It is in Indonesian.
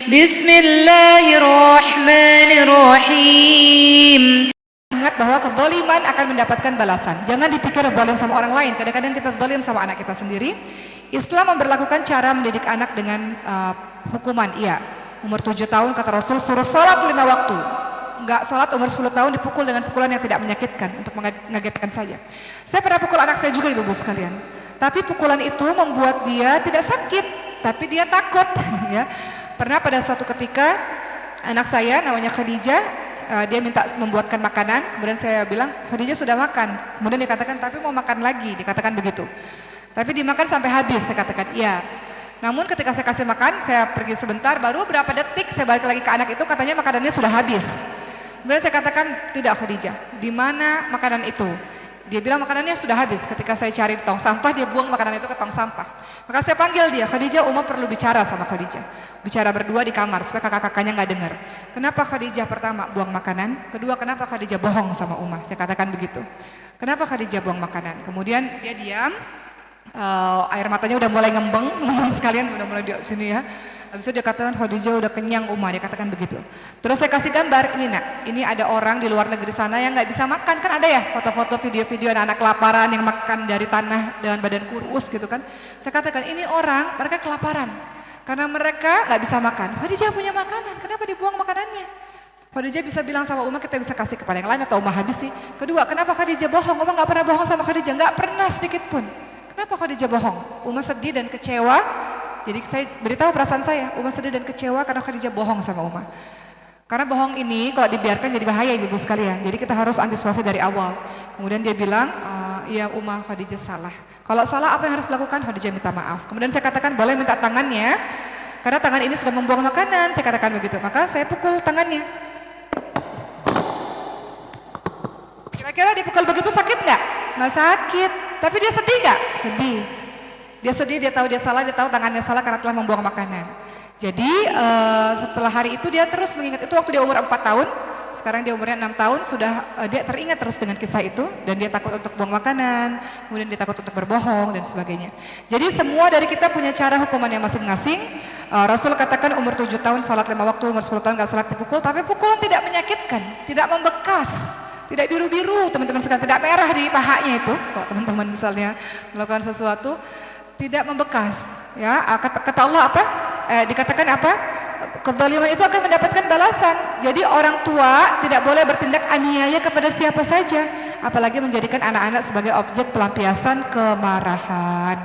Bismillahirrahmanirrahim. Ingat bahwa kezaliman akan mendapatkan balasan. Jangan dipikir zalim sama orang lain. Kadang-kadang kita zalim sama anak kita sendiri. Islam memberlakukan cara mendidik anak dengan hukuman. Iya, umur 7 tahun kata Rasul suruh sholat 5 waktu. Enggak sholat umur 10 tahun dipukul dengan pukulan yang tidak menyakitkan untuk mengagetkan saja. Saya pernah pukul anak saya juga ibu-ibu sekalian. Tapi pukulan itu membuat dia tidak sakit, tapi dia takut. Ya. Pernah pada suatu ketika anak saya namanya Khadijah, dia minta membuatkan makanan, kemudian saya bilang Khadijah sudah makan, kemudian dikatakan tapi mau makan lagi, dikatakan begitu. Tapi dimakan sampai habis, saya katakan iya. Namun ketika saya kasih makan, saya pergi sebentar, baru berapa detik saya balik lagi ke anak itu, katanya makanannya sudah habis. Kemudian saya katakan tidak Khadijah, di mana makanan itu? Dia bilang makanannya sudah habis. Ketika saya cari di tong sampah, dia buang makanan itu ke tong sampah. Maka saya panggil dia, Khadijah, Uma perlu bicara sama Khadijah. Bicara berdua di kamar supaya kakak-kakaknya nggak dengar. Kenapa Khadijah pertama buang makanan? Kedua, kenapa Khadijah bohong sama Uma? Saya katakan begitu. Kenapa Khadijah buang makanan? Kemudian dia diam, air matanya udah mulai ngembeng, sekalian udah mulai di sini ya. Habis itu dia katakan Khadijah udah kenyang Uma, dia katakan begitu. Terus saya kasih gambar, ini nak, ini ada orang di luar negeri sana yang nggak bisa makan, kan ada ya foto-foto video-video anak-anak kelaparan yang makan dari tanah dengan badan kurus gitu kan. Saya katakan ini orang, mereka kelaparan karena mereka nggak bisa makan. Khadijah punya makanan, kenapa dibuang makanannya? Khadijah bisa bilang sama Uma kita bisa kasih kepada yang lain atau Uma habis sih. Kedua, kenapa Khadijah bohong? Uma nggak pernah bohong sama Khadijah, nggak pernah sedikit pun. Kenapa Khadijah bohong? Uma sedih dan kecewa. Jadi saya beritahu perasaan saya, Uma sedih dan kecewa karena Khadijah bohong sama Uma. Karena bohong ini kalau dibiarkan jadi bahaya ibu-ibu sekalian. Jadi kita harus antisipasi dari awal. Kemudian dia bilang, iya Uma, Khadijah salah. Kalau salah apa yang harus dilakukan? Khadijah minta maaf. Kemudian saya katakan boleh minta tangannya, karena tangan ini sudah membuang makanan. Saya katakan begitu. Maka saya pukul tangannya. Kira-kira dipukul begitu sakit nggak? Nggak sakit. Tapi dia sedih nggak? Sedih. Dia sedih, dia tahu dia salah, dia tahu tangannya salah karena telah membuang makanan. Jadi setelah hari itu dia terus mengingat itu waktu dia umur 4 tahun. Sekarang dia umurnya 6 tahun, sudah dia teringat terus dengan kisah itu. Dan dia takut untuk buang makanan, kemudian dia takut untuk berbohong dan sebagainya. Jadi semua dari kita punya cara hukumannya masing-masing. Rasul katakan umur 7 tahun sholat 5 waktu, umur 10 tahun gak sholat dipukul. Tapi pukulan tidak menyakitkan, tidak membekas, tidak biru-biru teman-teman sekalian, tidak merah di pahanya itu. Kalau teman-teman misalnya melakukan sesuatu tidak membekas, ya. Kata Allah apa? Dikatakan apa? Kezaliman itu akan mendapatkan balasan. Jadi orang tua tidak boleh bertindak aniaya kepada siapa saja, apalagi menjadikan anak-anak sebagai objek pelampiasan kemarahan.